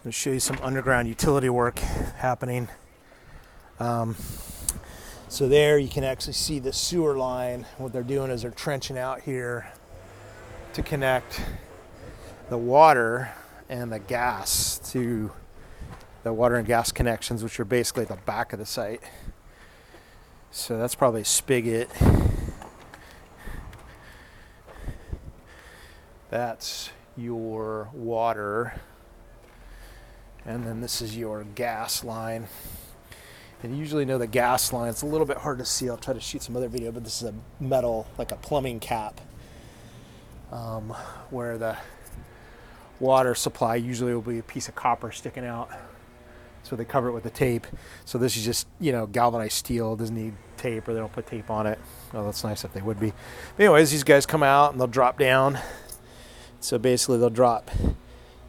I'll show you some underground utility work happening. So there you can actually see the sewer line. What they're doing is they're trenching out here to connect the water and the gas to the water and gas connections, which are basically at the back of the site. So that's probably a spigot. That's your water. And then this is your gas line. And you usually know the gas line. It's a little bit hard to see. I'll try to shoot some other video, but this is a metal, like a plumbing cap, where the water supply usually will be a piece of copper sticking out. So they cover it with the tape. So this is just, galvanized steel. It doesn't need tape, or they don't put tape on it. Oh, that's nice if they would be. But anyways, these guys come out and they'll drop down. So basically they'll drop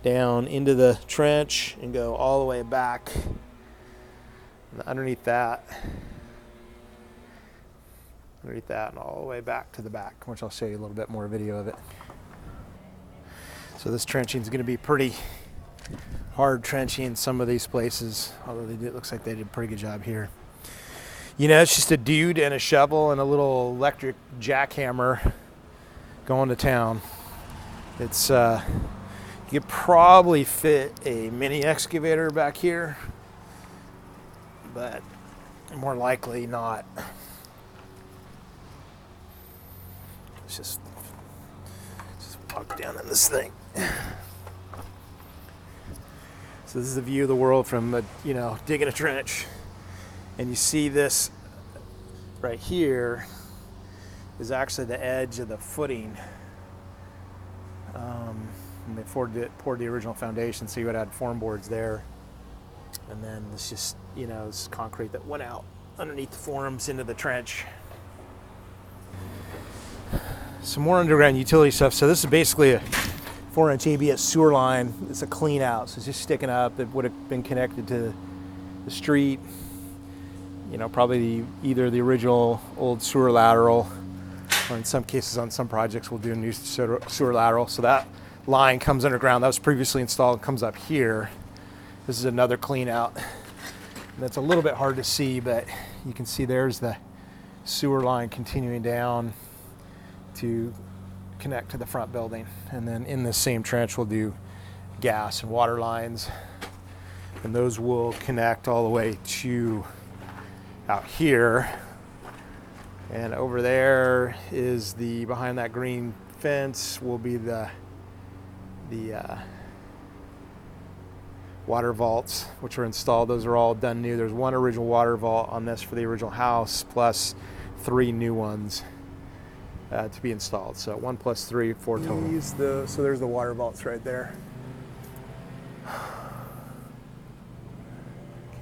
down into the trench and go all the way back. And underneath that and all the way back to the back, which I'll show you a little bit more video of it. So this trenching is going to be pretty hard trenching in some of these places, although it looks like they did a pretty good job here. It's just a dude and a shovel and a little electric jackhammer going to town. It's you could probably fit a mini excavator back here, but more likely not. Let's just walk down in this thing. So this is the view of the world from, digging a trench. And you see this right here is actually the edge of the footing. And they poured the original foundation, so you would add form boards there. And then it's just, it's concrete that went out underneath the forms into the trench. Some more underground utility stuff. So this is basically a 4-inch ABS sewer line. It's a clean out, so it's just sticking up. It would have been connected to the street. Probably either the original old sewer lateral, or in some cases on some projects we'll do a new sewer lateral. So that line comes underground. That was previously installed and comes up here. This is another clean out. That's a little bit hard to see, but you can see there's the sewer line continuing down to connect to the front building. And then in this same trench we'll do gas and water lines, and those will connect all the way to out here. And over there is behind that green fence will be the water vaults, which are installed. Those are all done new. There's one original water vault on this for the original house, plus 3 new ones to be installed. So 1 + 3, 4 total. So there's the water vaults right there. Can't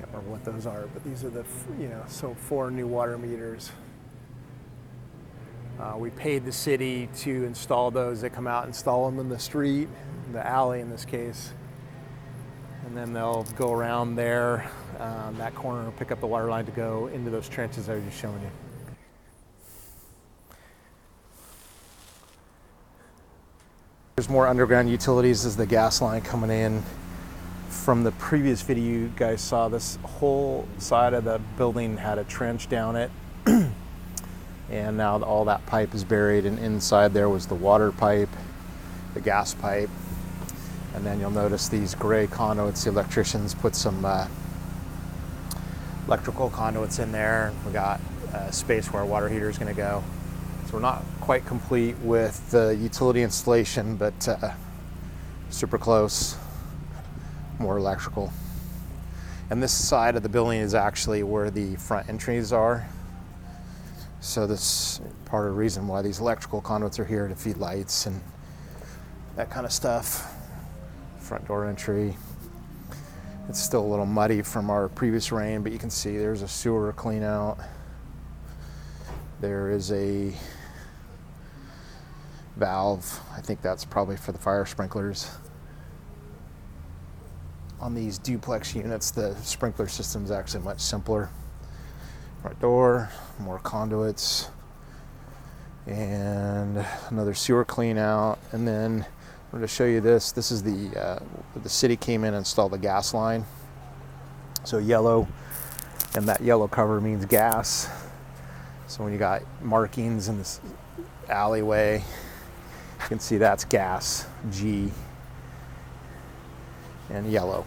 remember what those are, but these are the, so 4 new water meters. We paid the city to install those. They come out and install them in the street, the alley in this case. And then they'll go around there, that corner, pick up the water line to go into those trenches I was just showing you. There's more underground utilities. As the gas line coming in. From the previous video, you guys saw this whole side of the building had a trench down it. And now all that pipe is buried, and inside there was the water pipe, the gas pipe. And then you'll notice these gray conduits. The electricians put some electrical conduits in there. We got space where our water heater is going to go. So we're not quite complete with the utility installation, but super close. More electrical. And this side of the building is actually where the front entries are. So this is part of the reason why these electrical conduits are here, to feed lights and that kind of stuff. Front door entry. It's still a little muddy from our previous rain, but you can see there's a sewer clean out. There is a valve. I think that's probably for the fire sprinklers. On these duplex units, the sprinkler system is actually much simpler. Front door, more conduits, and another sewer clean out, and then I'm going to show you this. This is the city came in and installed the gas line. So yellow, and that yellow cover means gas. So when you got markings in this alleyway, you can see that's gas, G, and yellow.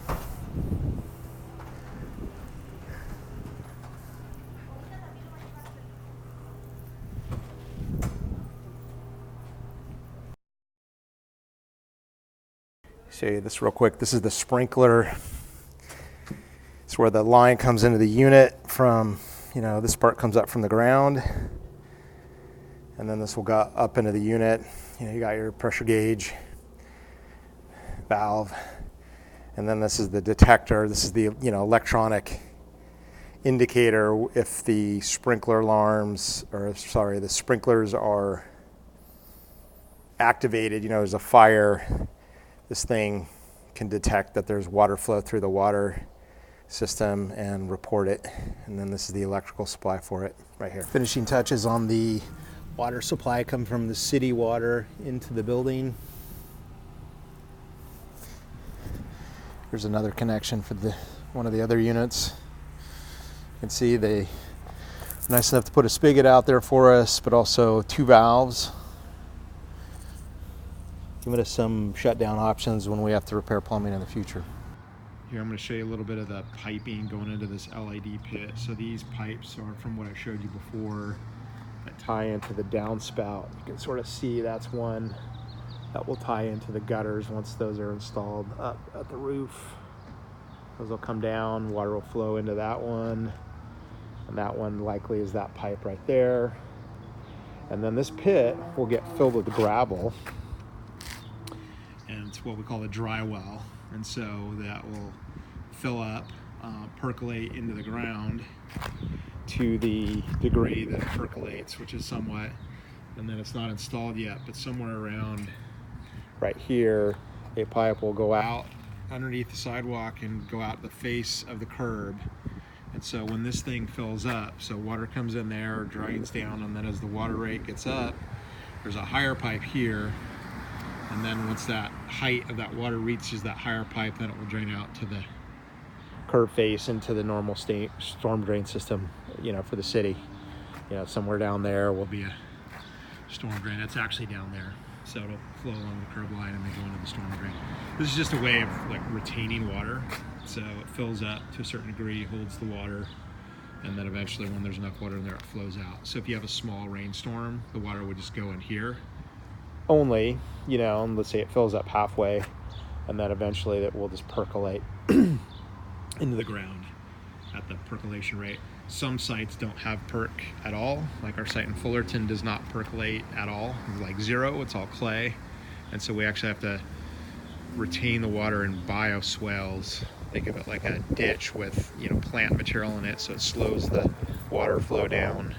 Show you this real quick. This is the sprinkler. It's where the line comes into the unit from, this part comes up from the ground. And then this will go up into the unit. You got your pressure gauge, valve. And then this is the detector. This is the, electronic indicator if the sprinkler alarms, the sprinklers are activated, there's a fire. This thing can detect that there's water flow through the water system and report it. And then this is the electrical supply for it right here. Finishing touches on the water supply come from the city water into the building. Here's another connection for one of the other units. You can see they nice enough to put a spigot out there for us, but also 2 valves. Giving us some shutdown options when we have to repair plumbing in the future. Here I'm going to show you a little bit of the piping going into this LID pit. So these pipes are from what I showed you before that tie into the downspout. You can sort of see that's one that will tie into the gutters once those are installed up at the roof. Those will come down, water will flow into that one, and that one likely is that pipe right there. And then this pit will get filled with gravel, and it's what we call a dry well. And so that will fill up, percolate into the ground to the degree that it percolates, which is somewhat, and then it's not installed yet, but somewhere around right here, a pipe will go out underneath the sidewalk and go out the face of the curb. And so when this thing fills up, so water comes in there, drains down, and then as the water rate gets up, there's a higher pipe here. And then once that height of that water reaches that higher pipe, then it will drain out to the curb face into the normal storm drain system, for the city. Somewhere down there will be a storm drain. That's actually down there. So it'll flow along the curb line and then go into the storm drain. This is just a way of retaining water. So it fills up to a certain degree, holds the water, and then eventually when there's enough water in there, it flows out. So if you have a small rainstorm, the water would just go in here. Only, and let's say it fills up halfway, and then eventually it will just percolate into the ground at the percolation rate. Some sites don't have perk at all, like our site in Fullerton does not percolate at all, like zero, it's all clay. And so we actually have to retain the water in bioswales. Think of it like a ditch with plant material in it, so it slows the water flow down.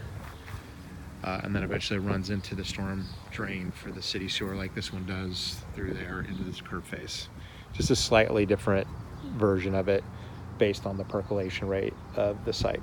And then eventually runs into the storm drain for the city sewer like this one does through there into this curb face. Just a slightly different version of it based on the percolation rate of the site.